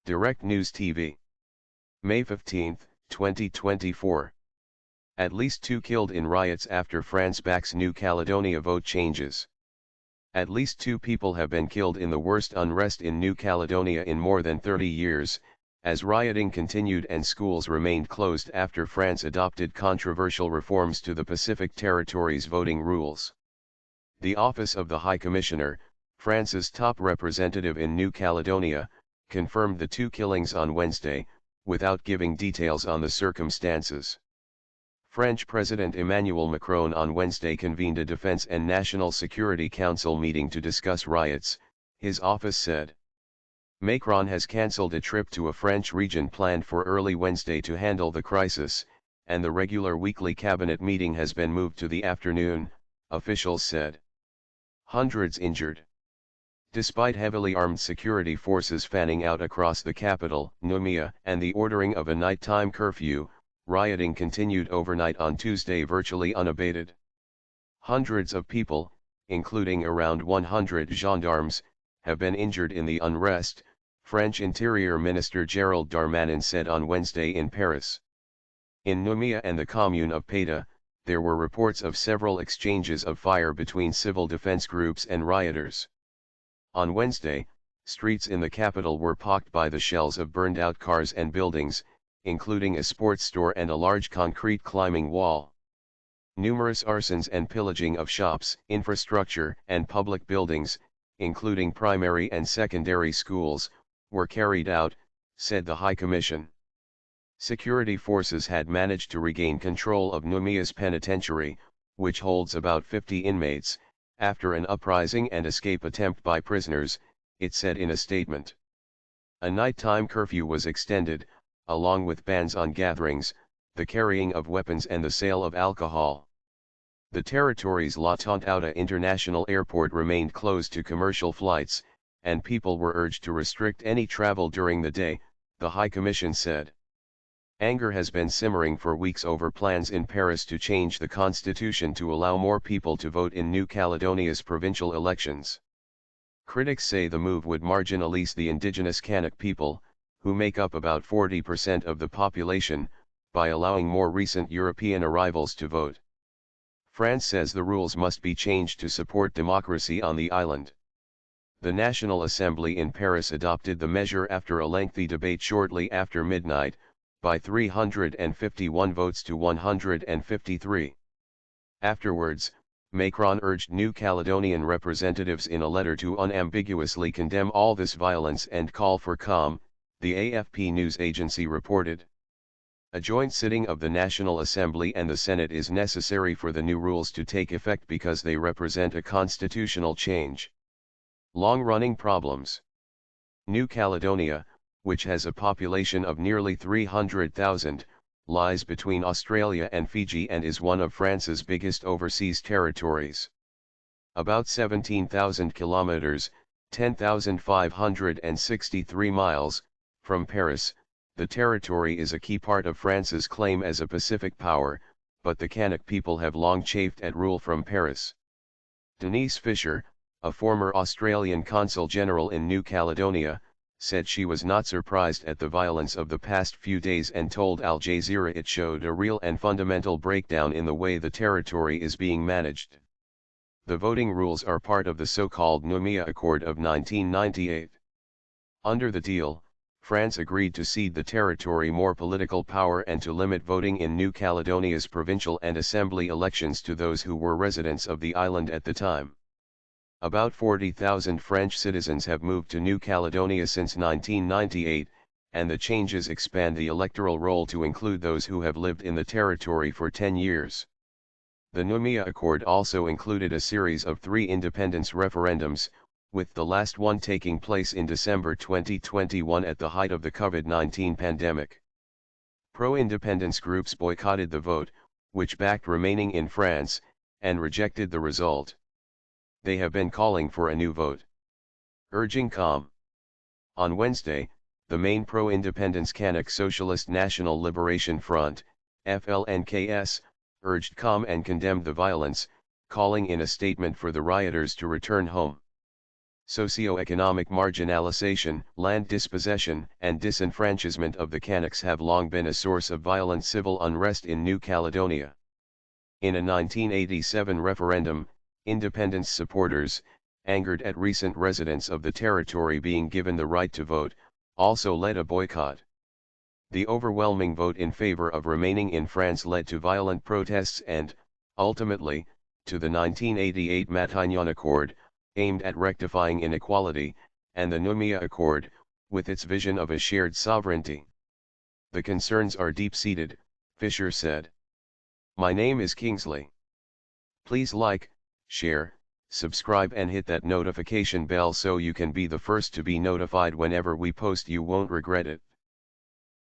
Direct News TV. May 15, 2024. At least 2 killed in riots after France backs New Caledonia vote changes. At least 2 people have been killed in the worst unrest in New Caledonia in more than 30 years, as rioting continued and schools remained closed after France adopted controversial reforms to the Pacific Territories' voting rules. The Office of the High Commissioner, France's top representative in New Caledonia, confirmed the 2 killings on Wednesday, without giving details on the circumstances. French President Emmanuel Macron on Wednesday convened a Defense and National Security Council meeting to discuss riots, his office said. Macron has cancelled a trip to a French region planned for early Wednesday to handle the crisis, and the regular weekly cabinet meeting has been moved to the afternoon, officials said. Hundreds injured. Despite heavily armed security forces fanning out across the capital, Nouméa, and the ordering of a nighttime curfew, rioting continued overnight on Tuesday virtually unabated. Hundreds of people, including around 100 gendarmes, have been injured in the unrest, French Interior Minister Gérald Darmanin said on Wednesday in Paris. In Nouméa and the commune of Paita, there were reports of several exchanges of fire between civil defense groups and rioters. On Wednesday, streets in the capital were pocked by the shells of burned-out cars and buildings, including a sports store and a large concrete climbing wall. Numerous arsons and pillaging of shops, infrastructure, and public buildings, including primary and secondary schools, were carried out, said the High Commission. Security forces had managed to regain control of Nouméa's penitentiary, which holds about 50 inmates, after an uprising and escape attempt by prisoners, it said in a statement. A nighttime curfew was extended, along with bans on gatherings, the carrying of weapons and the sale of alcohol. The territory's La Tontouta International Airport remained closed to commercial flights, and people were urged to restrict any travel during the day, the High Commission said. Anger has been simmering for weeks over plans in Paris to change the constitution to allow more people to vote in New Caledonia's provincial elections. Critics say the move would marginalize the indigenous Kanak people, who make up about 40% of the population, by allowing more recent European arrivals to vote. France says the rules must be changed to support democracy on the island. The National Assembly in Paris adopted the measure after a lengthy debate shortly after midnight, by 351 votes to 153. Afterwards, Macron urged New Caledonian representatives in a letter to unambiguously condemn all this violence and call for calm, the AFP news agency reported. A joint sitting of the National Assembly and the Senate is necessary for the new rules to take effect because they represent a constitutional change. Long-running problems. New Caledonia, which has a population of nearly 300,000, lies between Australia and Fiji and is one of France's biggest overseas territories. About 17,000 kilometers, 10,563 miles, from Paris, the territory is a key part of France's claim as a Pacific power, but the Kanak people have long chafed at rule from Paris. Denise Fisher, a former Australian consul general in New Caledonia, said she was not surprised at the violence of the past few days and told Al Jazeera it showed a real and fundamental breakdown in the way the territory is being managed. The voting rules are part of the so-called Nouméa Accord of 1998. Under the deal, France agreed to cede the territory more political power and to limit voting in New Caledonia's provincial and assembly elections to those who were residents of the island at the time. About 40,000 French citizens have moved to New Caledonia since 1998, and the changes expand the electoral roll to include those who have lived in the territory for 10 years. The Nouméa Accord also included a series of 3 independence referendums, with the last one taking place in December 2021 at the height of the COVID-19 pandemic. Pro-independence groups boycotted the vote, which backed remaining in France, and rejected the result. They have been calling for a new vote. Urging calm. On Wednesday, the main pro-independence Kanak Socialist National Liberation Front, FLNKS, urged calm and condemned the violence, calling in a statement for the rioters to return home. Socio-economic marginalization, land dispossession, and disenfranchisement of the Kanaks have long been a source of violent civil unrest in New Caledonia. In a 1987 referendum, independence supporters, angered at recent residents of the territory being given the right to vote, also led a boycott. The overwhelming vote in favor of remaining in France led to violent protests and, ultimately, to the 1988 Matignon Accord, aimed at rectifying inequality, and the Noumea Accord, with its vision of a shared sovereignty. The concerns are deep-seated, Fisher said. My name is Kingsley. Please like, share, subscribe and hit that notification bell so you can be the first to be notified whenever we post. You won't regret it.